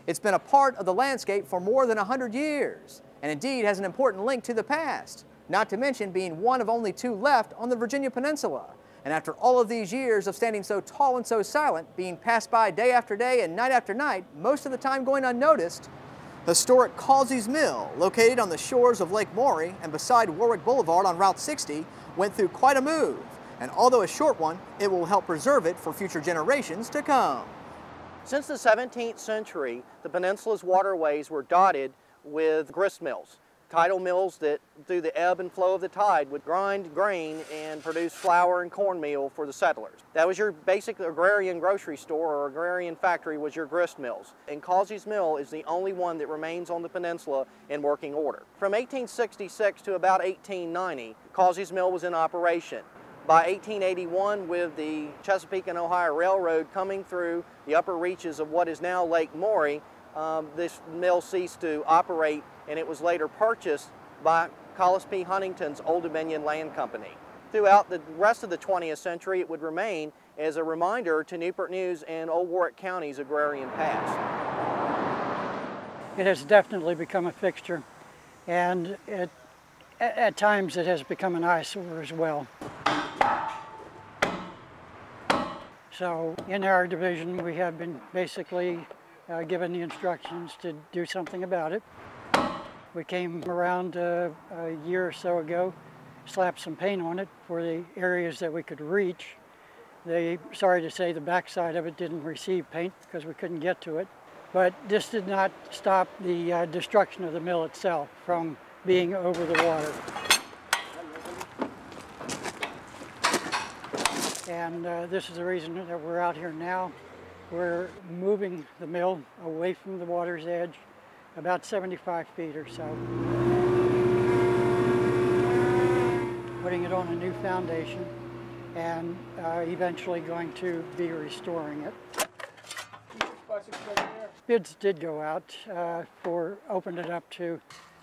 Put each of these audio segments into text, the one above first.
It's been a part of the landscape for more than 100 years, and indeed has an important link to the past, not to mention being one of only 2 left on the Virginia Peninsula. And after all of these years of standing so tall and so silent, being passed by day after day and night after night, most of the time going unnoticed, historic Causey's Mill, located on the shores of Lake Maury and beside Warwick Boulevard on Route 60, went through quite a move. And although a short one, it will help preserve it for future generations to come. Since the 17th century, the peninsula's waterways were dotted with grist mills, tidal mills that, through the ebb and flow of the tide, would grind grain and produce flour and cornmeal for the settlers. That was your basic agrarian grocery store or agrarian factory, was your grist mills. And Causey's Mill is the only one that remains on the peninsula in working order. From 1866 to about 1890, Causey's Mill was in operation. By 1881, with the Chesapeake and Ohio Railroad coming through the upper reaches of what is now Lake Maury, this mill ceased to operate, and it was later purchased by Collis P. Huntington's Old Dominion Land Company. Throughout the rest of the 20th century, it would remain as a reminder to Newport News and Old Warwick County's agrarian past. It has definitely become a fixture, and at times it has become an eyesore as well. So in our division, we have been basically given the instructions to do something about it. We came around a year or so ago, slapped some paint on it for the areas that we could reach. Sorry to say, the backside of it didn't receive paint because we couldn't get to it. But this did not stop the destruction of the mill itself from being over the water. And this is the reason that we're out here now. We're moving the mill away from the water's edge, about 75 feet or so. Putting it on a new foundation and eventually going to be restoring it. Bids did go out opened it up to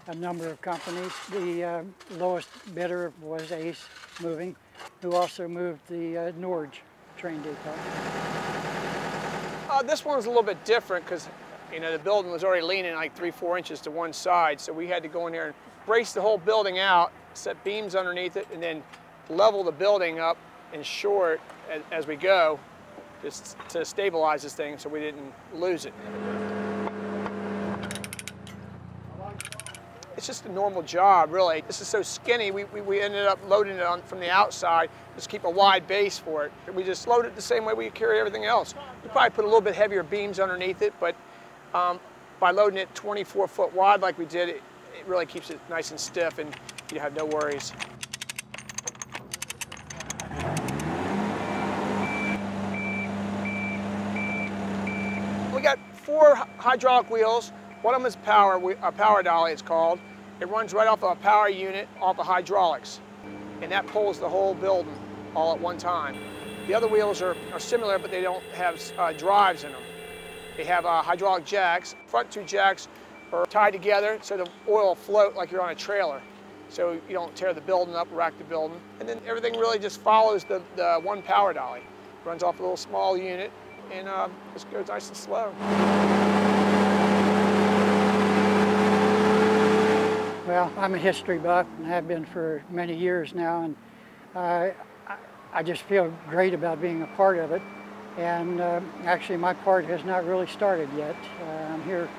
a number of companies. The lowest bidder was Ace Moving, who also moved the Norge train depot. This one's a little bit different because, you know, the building was already leaning like 3-4 inches to one side, so we had to go in there and brace the whole building out, set beams underneath it, and then level the building up and shore it as we go, just to stabilize this thing so we didn't lose it. It's just a normal job, really. This is so skinny, we ended up loading it on from the outside, just keep a wide base for it. We just load it the same way we carry everything else. We probably put a little bit heavier beams underneath it, but by loading it 24 foot wide like we did, it really keeps it nice and stiff and you have no worries. We got 4 hydraulic wheels. One of them is a power dolly, it's called. It runs right off of a power unit off of hydraulics, and that pulls the whole building all at one time. The other wheels are similar, but they don't have drives in them. They have hydraulic jacks. Front 2 jacks are tied together so the oil will float like you're on a trailer, so you don't tear the building up, wreck the building. And then everything really just follows the one power dolly. It runs off a little small unit and just goes nice and slow. Well, I'm a history buff and have been for many years now, and I just feel great about being a part of it. And actually my part has not really started yet. I'm here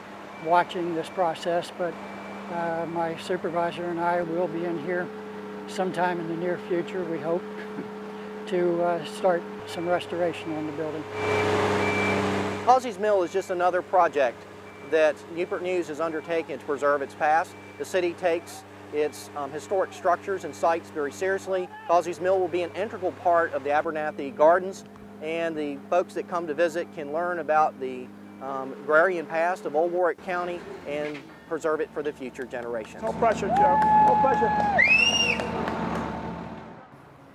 watching this process, but my supervisor and I will be in here sometime in the near future, we hope, to start some restoration on the building. Causey's Mill is just another project that Newport News has undertaken to preserve its past. The city takes its historic structures and sites very seriously. Causey's Mill will be an integral part of the Abernathy Gardens, and the folks that come to visit can learn about the agrarian past of Old Warwick County and preserve it for the future generations. No pressure, Joe. No pressure.